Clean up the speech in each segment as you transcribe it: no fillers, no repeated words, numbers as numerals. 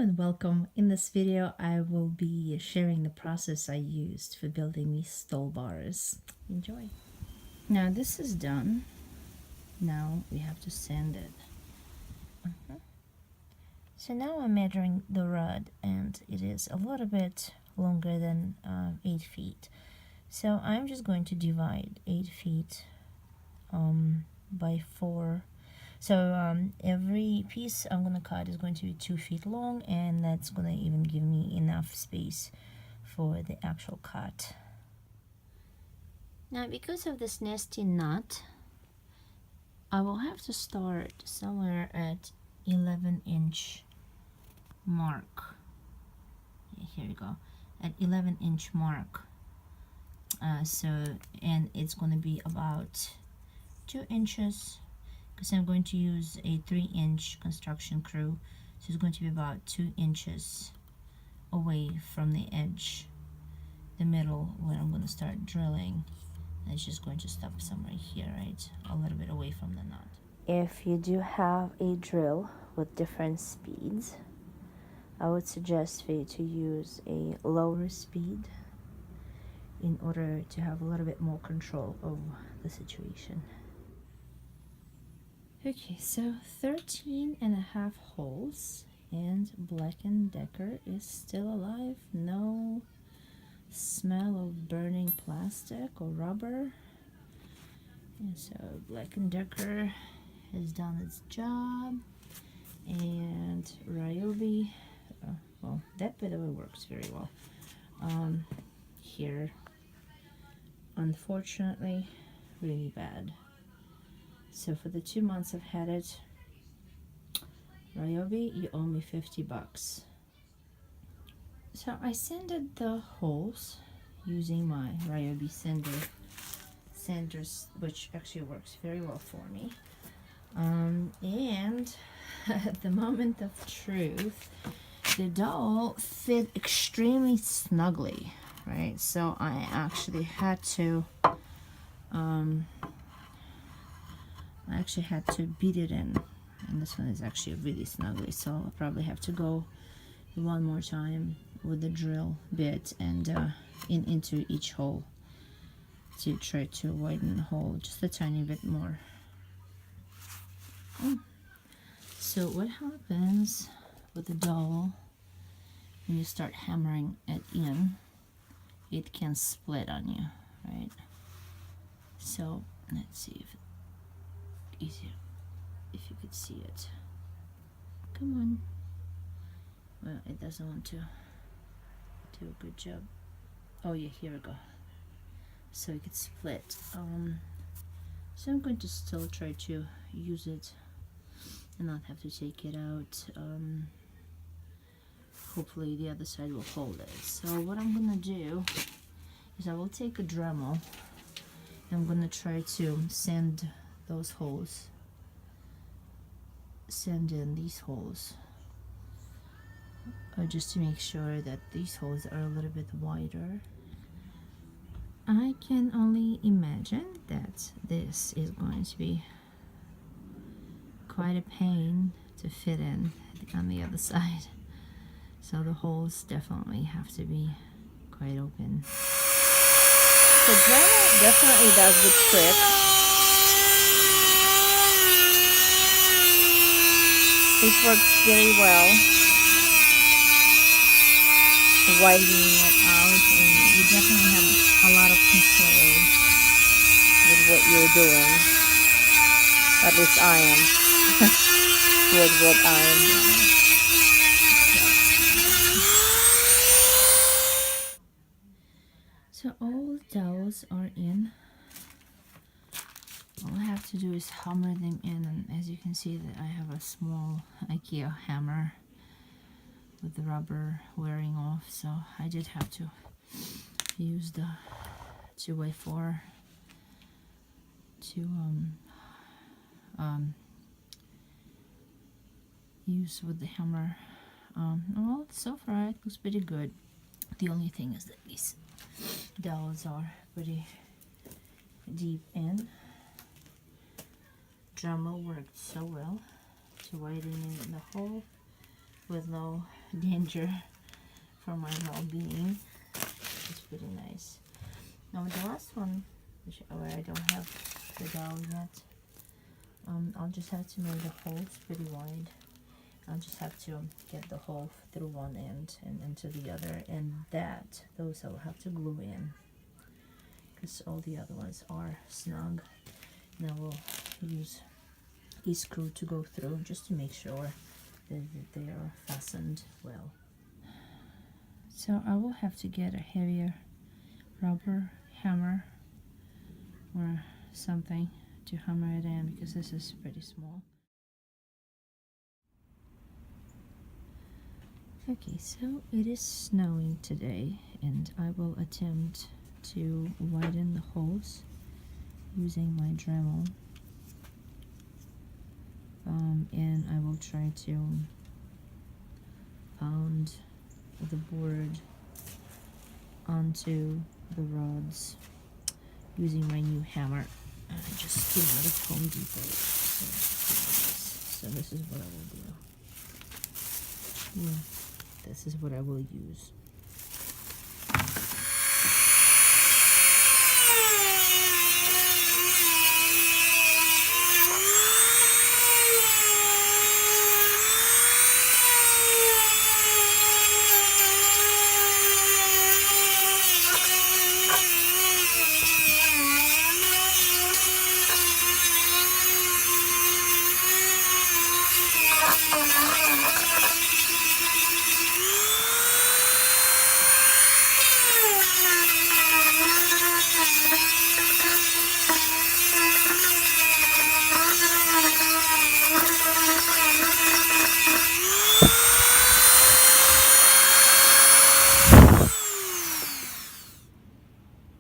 and welcome. In this video I will be sharing the process I used for building these stall bars. Enjoy. Now this is done. Now we have to sand it. So now I'm measuring the rod and it is a little bit longer than 8 feet. So I'm just going to divide 8 feet by 4. So every piece I'm going to cut is going to be 2 feet long, and that's going to even give me enough space for the actual cut. Now because of this nasty knot, I will have to start somewhere at 11-inch mark. Yeah, here we go, at 11-inch mark. And it's going to be about 2 inches, because I'm going to use a 3-inch construction crew, so it's going to be about 2 inches away from the edge, the middle, where I'm going to start drilling. And it's just going to stop somewhere here, right, a little bit away from the knot. If you do have a drill with different speeds, I would suggest for you to use a lower speed in order to have a little bit more control of the situation. Okay, so 13.5 holes, and Black & Decker is still alive. No smell of burning plastic or rubber. And so Black & Decker has done its job, and Ryobi, well, that by the way works very well. Here, unfortunately, really bad. So for the 2 months I've had it, Ryobi, you owe me 50 bucks. So I sanded the holes using my Ryobi sanders, which actually works very well for me. And at the moment of truth, the dowel fit extremely snugly, right? So I actually had to beat it in, and this one is actually really snugly, so I'll probably have to go one more time with the drill bit and into each hole to try to widen the hole just a tiny bit more. So what happens with the dowel when you start hammering it in, it can split on you, right? So let's see if it's easier, if you could see it. Come on. Well, it doesn't want to do a good job. Oh yeah, here we go. So it gets split. So I'm going to still try to use it and not have to take it out. Hopefully the other side will hold it. So what I'm gonna do is I will take a Dremel and I'm gonna try to sand those holes, sand in these holes, just to make sure that these holes are a little bit wider. I can only imagine that this is going to be quite a pain to fit in on the other side, so the holes definitely have to be quite open. So Dremel definitely does the trick. It works very well, widening it out, and you definitely have a lot of control with what you're doing. At least I am with what I am doing. So all the dowels are in. All I have to do is hammer them in, and as you can see that I have a small IKEA hammer with the rubber wearing off, so I did have to use the 2x4 to use with the hammer. Well, so far it looks pretty good. The only thing is that these dowels are pretty deep in. Dremel worked so well to widen in the hole with no danger for my well-being. It's pretty nice. Now with the last one, where I don't have the dowel yet, I'll just have to make the holes pretty wide. I'll just have to get the hole through one end and into the other, and those I'll have to glue in, because all the other ones are snug. Now we'll use a screw to go through just to make sure that they are fastened well. So I will have to get a heavier rubber hammer or something to hammer it in, because this is pretty small. Okay, so it is snowing today, and I will attempt to widen the holes using my Dremel, and I will try to pound the board onto the rods using my new hammer. I just came out of Home Depot, so this is what I will do. Yeah, this is what I will use.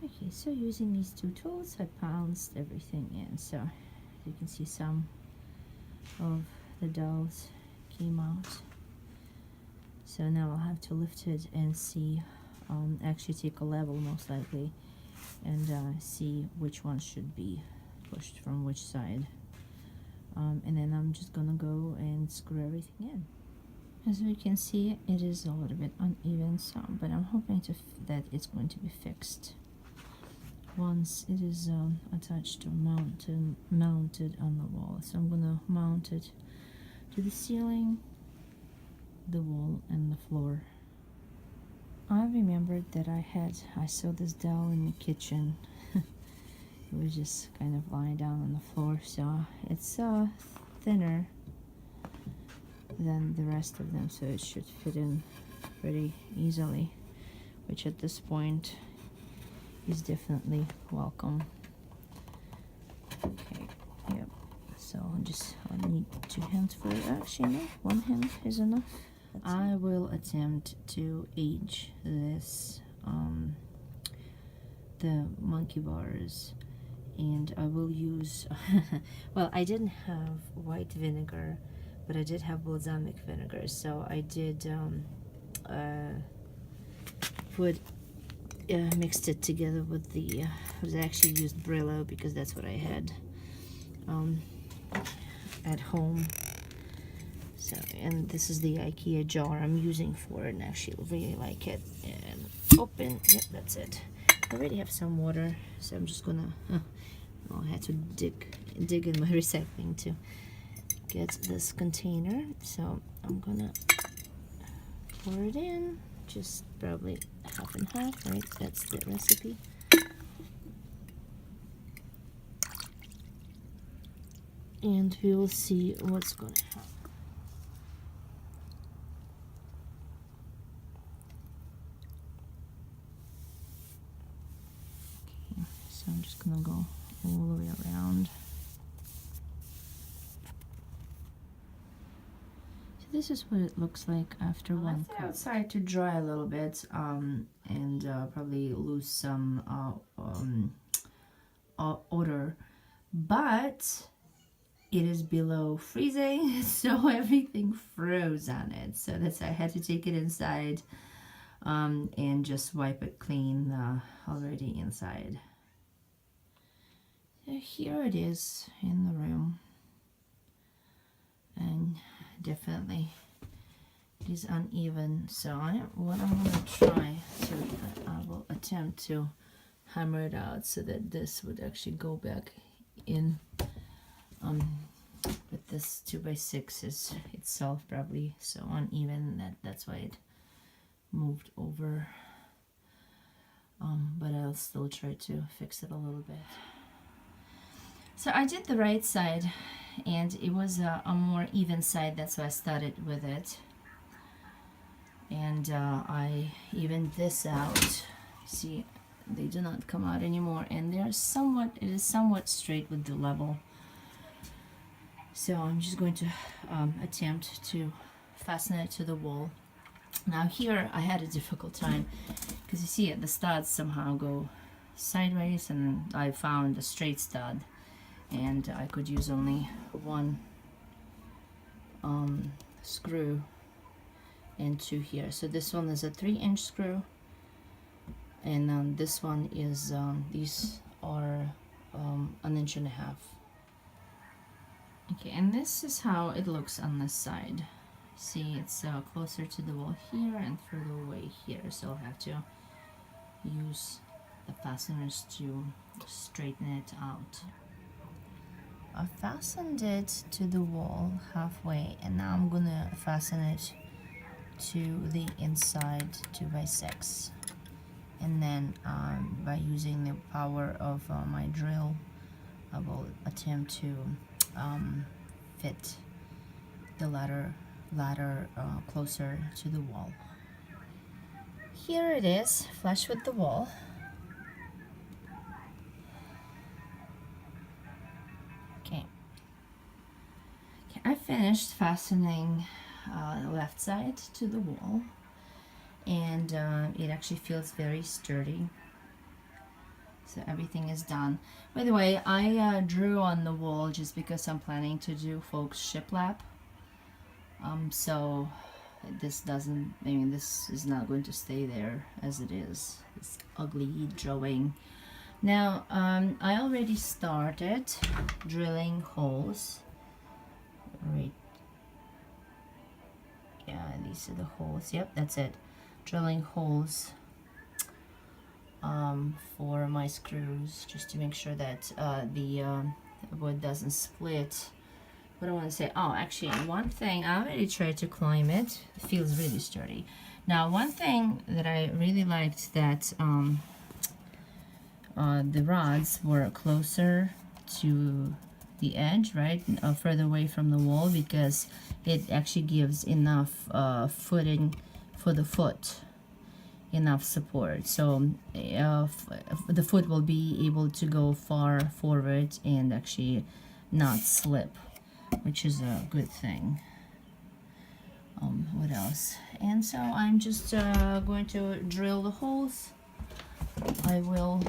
Okay, so using these two tools, I pounced everything in. So you can see some of the dowels came out. So now I'll have to lift it and see, actually take a level most likely, and see which one should be pushed from which side. And then I'm just gonna go and screw everything in. As we can see, it is a little bit uneven, but I'm hoping that it's going to be fixed once it is attached or mounted on the wall. So I'm gonna mount it to the ceiling, the wall, and the floor. I remembered that I saw this dowel in the kitchen. It was just kind of lying down on the floor, so it's thinner than the rest of them, so it should fit in pretty easily, which at this point is definitely welcome. Okay, yep, so I need 2 hands for it. Actually no, 1 hand is enough. I will attempt to age this the monkey bars, and I will use well, I didn't have white vinegar, but I did have balsamic vinegar, so I did mixed it together with the I actually used Brillo because that's what I had at home. So, and this is the IKEA jar I'm using for it, and I actually really like it. And open, yep, that's it. I already have some water, so I'm just gonna I had to dig in my recycling to get this container, so I'm gonna pour it in, just probably half and half, right? That's the recipe. And we will see what's gonna happen. Okay, so I'm just gonna go all the way around. This is what it looks like after one cut. Outside to dry a little bit, and probably lose some odor, but it is below freezing, so everything froze on it. So that's I had to take it inside and just wipe it clean already inside. So here it is in the room, and definitely is uneven. So what I'm going to try to, I will attempt to hammer it out so that this would actually go back in. But this 2x6 is itself probably so uneven that's why it moved over. But I'll still try to fix it a little bit. So I did the right side, and it was a more even side. That's why I started with it. And I evened this out. See, they do not come out anymore, and it is somewhat straight with the level. So I'm just going to attempt to fasten it to the wall. Now here I had a difficult time because you see the studs somehow go sideways, and I found a straight stud, and I could use only one screw and two here. So this one is a 3-inch screw, and this one is these are 1.5 inches. Okay, and this is how it looks on this side. See, it's closer to the wall here and further away here, so I'll have to use the fasteners to straighten it out. I fastened it to the wall halfway, and now I'm gonna fasten it to the inside 2x6, and then by using the power of my drill, I will attempt to fit the ladder closer to the wall. Here it is, flush with the wall. Okay, I finished fastening the left side to the wall, and it actually feels very sturdy. So everything is done. By the way, I drew on the wall just because I'm planning to do folks shiplap. So this doesn't, I mean, this is not going to stay there as it is. This ugly drawing. Now, I already started drilling holes. Right. Yeah, these are the holes. Yep, that's it. Drilling holes for my screws, just to make sure that the wood doesn't split. What I want to say, oh, actually, one thing, I already tried to climb it. It feels really sturdy. Now, one thing that I really liked, that the rods were closer to the edge, right, further away from the wall, because it actually gives enough footing for the foot, enough support. So the foot will be able to go far forward and actually not slip, which is a good thing. What else? And so I'm just going to drill the holes. I will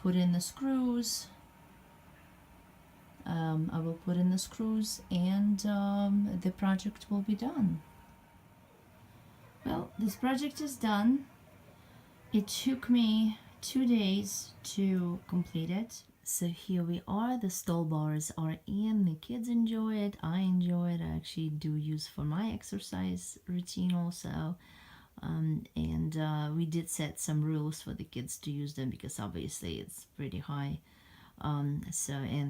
put in the screws. I will put in the screws, and the project will be done. Well, this project is done. It took me 2 days to complete it. So here we are, the stall bars are in, the kids enjoy it, I enjoy it, I actually do use for my exercise routine also. We did set some rules for the kids to use them, because obviously it's pretty high. And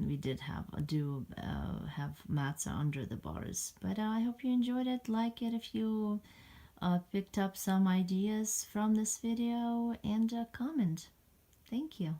we did have mats under the bars. But I hope you enjoyed it. Like it if you picked up some ideas from this video, and comment. Thank you.